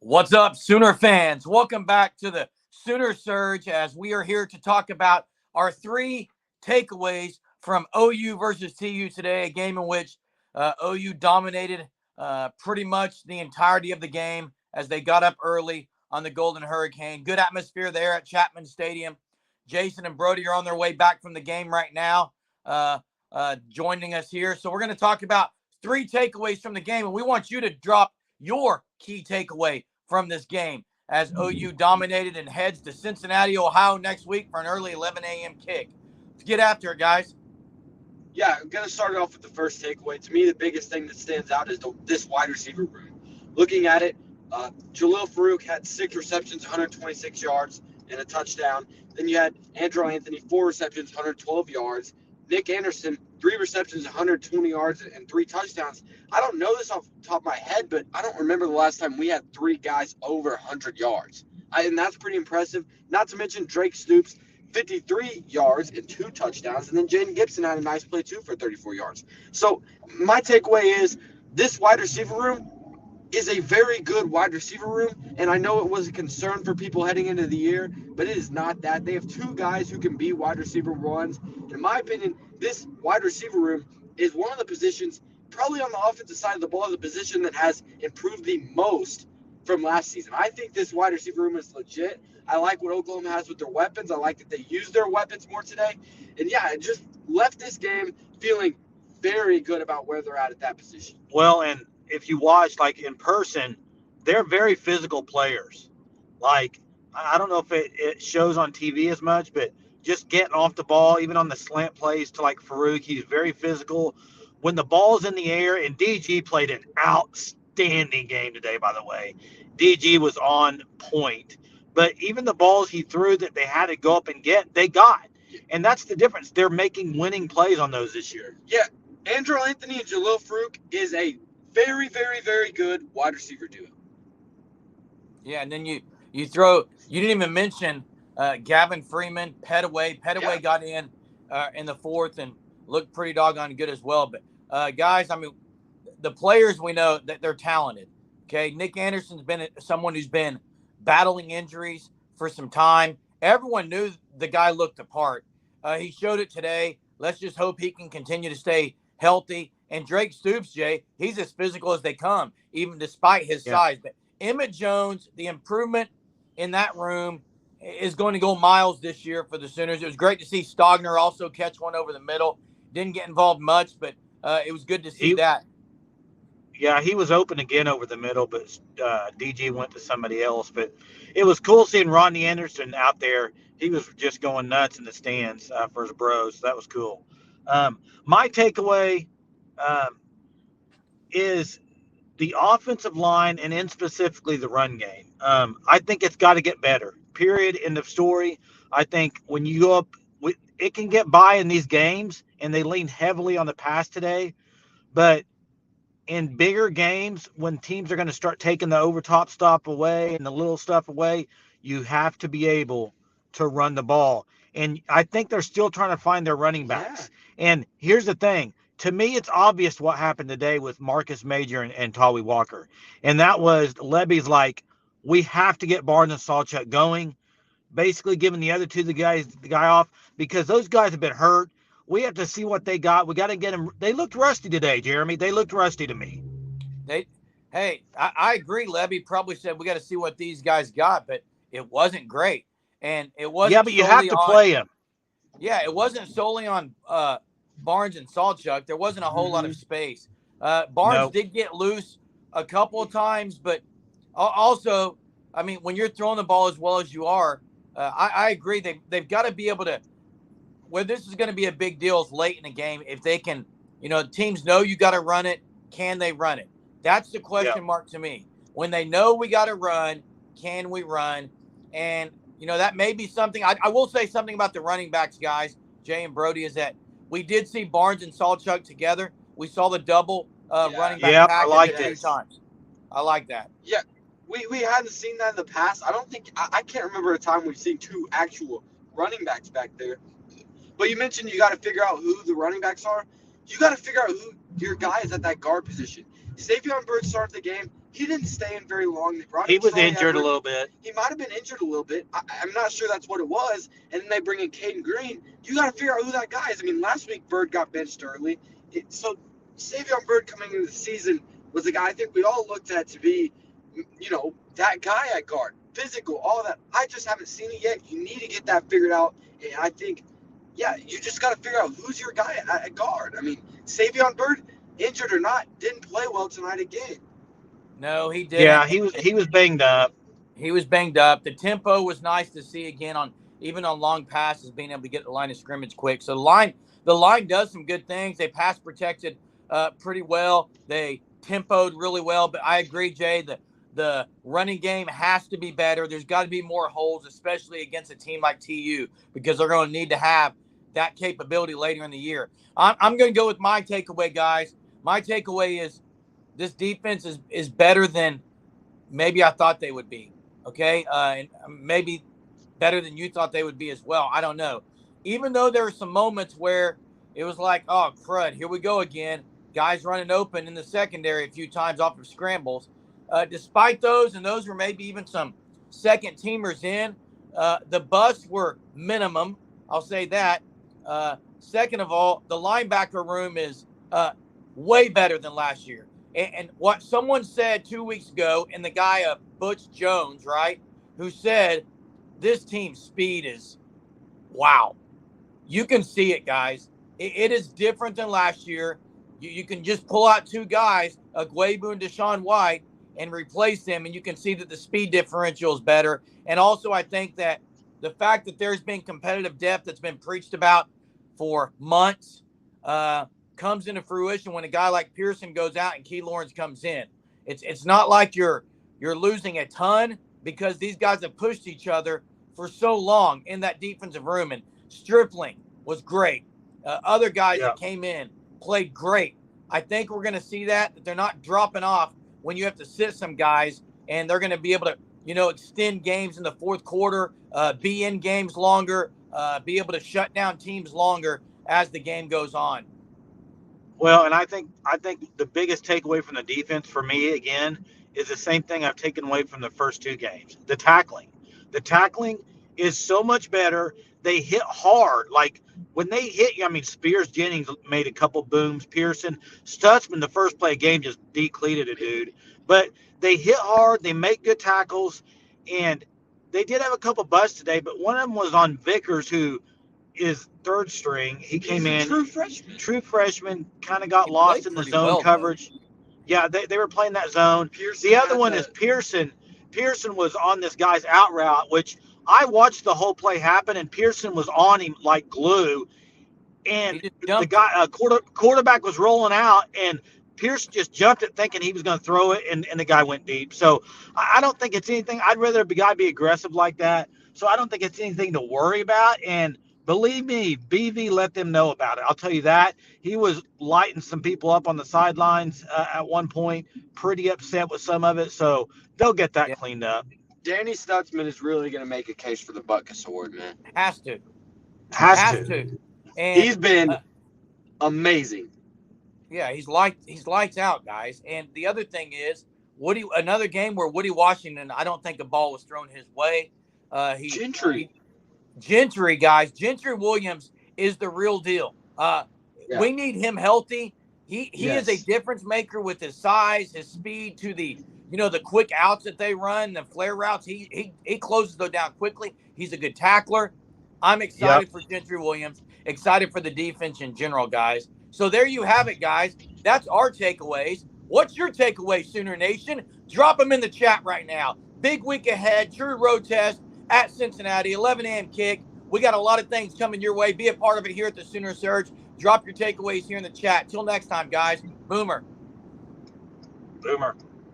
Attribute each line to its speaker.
Speaker 1: What's up, Sooner fans? Welcome back to the Sooner Surge as we are here to talk about our three takeaways from OU versus TU today, a game in which OU dominated pretty much the entirety of the game as they got up early on the Golden Hurricane. Good atmosphere there at Chapman Stadium. Jason and Brody are on their way back from the game right now, joining us here. So we're going to talk about three takeaways from the game, and we want you to drop your key takeaway from this game as OU dominated and heads to Cincinnati, Ohio next week for an early 11 a.m. kick. Let's get after it, guys.
Speaker 2: Yeah, I'm going to start it off with the first takeaway. To me, the biggest thing that stands out is this wide receiver room. Looking at it, Jalil Farouk had 6 receptions, 126 yards, and a touchdown. Then you had Andrew Anthony, 4 receptions, 112 yards. Nick Anderson, 3 receptions, 120 yards, and 3 touchdowns. I don't know this off the top of my head, but I don't remember the last time we had 3 guys over 100 yards. And that's pretty impressive. Not to mention Drake Stoops, 53 yards and 2 touchdowns. And then Jaden Gibson had a nice play, too, for 34 yards. So my takeaway is this wide receiver room is a very good wide receiver room, and I know it was a concern for people heading into the year, but it is not that. They have 2 guys who can be wide receiver ones. In my opinion, this wide receiver room is one of the positions, probably on the offensive side of the ball, the position that has improved the most from last season. I think this wide receiver room is legit. I like what Oklahoma has with their weapons. I like that they use their weapons more today. And yeah, it just left this game feeling very good about where they're at that position.
Speaker 3: Well, and if you watch like in person, they're very physical players. Like I don't know if it shows on TV as much, but just getting off the ball, even on the slant plays to like Farouk, he's very physical. When the ball's in the air, and DG played an outstanding game today, by the way. DG was on point. But even the balls he threw that they had to go up and get, they got. And that's the difference. They're making winning plays on those this year.
Speaker 2: Yeah, Andrew Anthony and Jalil Farouk is a very, very, very good wide receiver duo.
Speaker 1: Yeah, and then you didn't even mention Gavin Freeman, Petaway. Petaway got in the fourth and looked pretty doggone good as well. But guys, I mean, the players, we know that they're talented. Okay, Nick Anderson's been someone who's been battling injuries for some time. Everyone knew the guy looked the part. He showed it today. Let's just hope he can continue to stay healthy. And Drake Stoops, Jay, he's as physical as they come, even despite his size. But Emmett Jones, the improvement in that room is going to go miles this year for the Sooners. It was great to see Stogner also catch one over the middle. Didn't get involved much, but it was good to see that.
Speaker 3: Yeah, he was open again over the middle, but DG went to somebody else. But it was cool seeing Rodney Anderson out there. He was just going nuts in the stands for his bros. So that was cool. My takeaway is the offensive line and in specifically the run game. I think it's got to get better. Period. End of story. I think when you go up, it can get by in these games, and they lean heavily on the pass today. But in bigger games, when teams are going to start taking the overtop stuff away and the little stuff away, you have to be able to run the ball. And I think they're still trying to find their running backs. Yeah. And here's the thing. To me, it's obvious what happened today with Marcus Major and Tawi Walker. And that was Lebby's like, we have to get Barnes and Sawchuk going, basically giving the other two the guy off because those guys have been hurt. We have to see what they got. We got to get them. They looked rusty today, Jeremy. They looked rusty to me.
Speaker 1: I agree. Lebby probably said we got to see what these guys got, but it wasn't great. And it wasn't.
Speaker 3: Yeah, but you have to play them.
Speaker 1: Yeah, it wasn't solely on Barnes and Sawchuk. There wasn't a whole lot of space. Barnes did get loose a couple of times, but also, I mean, when you're throwing the ball as well as you are, I agree. They've got to be able to. Where this is going to be a big deal is late in the game. If they can, teams know you got to run it. Can they run it? That's the question mark to me. When they know we got to run, can we run? And, that may be something. I will say something about the running backs, guys, Jay and Brody, is that we did see Barnes and Sawchuk together. We saw the double running back package
Speaker 3: I like
Speaker 1: 2 times. I like that.
Speaker 2: Yeah, we hadn't seen that in the past. I don't think – I can't remember a time we've seen 2 actual running backs back there. But you mentioned you got to figure out who the running backs are. You got to figure out who your guy is at that guard position. Xavier Bird started the game. He didn't stay in very long. They brought
Speaker 3: He
Speaker 2: in
Speaker 3: was
Speaker 2: Troy
Speaker 3: injured a
Speaker 2: Everett.
Speaker 3: little bit.
Speaker 2: He might have been injured a little bit. I'm not sure that's what it was. And then they bring in Caden Green. You got to figure out who that guy is. I mean, last week Bird got benched early. So Savion Bird coming into the season was the guy I think we all looked at to be, that guy at guard, physical, all that. I just haven't seen it yet. You need to get that figured out. And I think, you just got to figure out who's your guy at guard. I mean, Savion Bird, injured or not, didn't play well tonight again.
Speaker 1: No, he didn't.
Speaker 3: Yeah, he was banged up.
Speaker 1: He was banged up. The tempo was nice to see again even on long passes, being able to get the line of scrimmage quick. So the line does some good things. They pass protected pretty well. They tempoed really well. But I agree, Jay, the running game has to be better. There's got to be more holes, especially against a team like TU, because they're going to need to have that capability later in the year. I'm going to go with my takeaway, guys. My takeaway is this defense is better than maybe I thought they would be. Okay, and maybe better than you thought they would be as well. I don't know. Even though there were some moments where it was like, oh, crud, here we go again. Guys running open in the secondary a few times off of scrambles. Despite those, and those were maybe even some second teamers in, the busts were minimum. I'll say that. Second of all, the linebacker room is way better than last year. And what someone said 2 weeks ago, and the guy, Butch Jones, right, who said this team's speed is, wow. You can see it, guys. It is different than last year. You can just pull out two guys, Aguebu and Deshaun White, and replace them, and you can see that the speed differential is better. And also, I think that the fact that there's been competitive depth that's been preached about for months comes into fruition when a guy like Pearson goes out and Key Lawrence comes in. It's not like you're losing a ton, because these guys have pushed each other for so long in that defensive room. And Stripling was great. Other guys that came in played great. I think we're going to see that they're not dropping off when you have to sit some guys, and they're going to be able to, extend games in the fourth quarter, be in games longer, be able to shut down teams longer as the game goes on.
Speaker 3: Well, and I think the biggest takeaway from the defense for me, again, is the same thing I've taken away from the first two games. The tackling. The tackling is so much better. They hit hard. Like, when they hit you, I mean, Spears Jennings made a couple booms. Pearson, Stutzman, the first play of the game, just decleated a dude. But they hit hard. They make good tackles. And they did have a couple busts today, but one of them was on Vickers, who is third string. He's came in. True freshman, kind of got lost in the zone coverage. Though. Yeah, they were playing that zone. The other one is Pearson. Pearson was on this guy's out route, which I watched the whole play happen, and Pearson was on him like glue. And the guy, quarterback was rolling out, and Pearson just jumped it thinking he was going to throw it, and the guy went deep. So I don't think it's anything. I'd rather a guy be aggressive like that. So I don't think it's anything to worry about. And believe me, BV let them know about it. I'll tell you that. He was lighting some people up on the sidelines at one point, pretty upset with some of it. So they'll get that cleaned up.
Speaker 2: Danny Stutzman is really going to make a case for the Butkus Award, man.
Speaker 1: Has to.
Speaker 2: And he's been amazing.
Speaker 1: Yeah, he's lights out, guys. And the other thing is, another game where Woody Washington, I don't think a ball was thrown his way. Gentry, guys. Gentry Williams is the real deal. We need him healthy. He is a difference maker with his size, his speed, to the quick outs that they run, the flare routes. He closes those down quickly. He's a good tackler. I'm excited for Gentry Williams. Excited for the defense in general, guys. So there you have it, guys. That's our takeaways. What's your takeaway, Sooner Nation? Drop them in the chat right now. Big week ahead. True road test at Cincinnati, 11 a.m. kick. We got a lot of things coming your way. Be a part of it here at the Sooner Surge. Drop your takeaways here in the chat. Till next time, guys. Boomer.
Speaker 3: Boomer.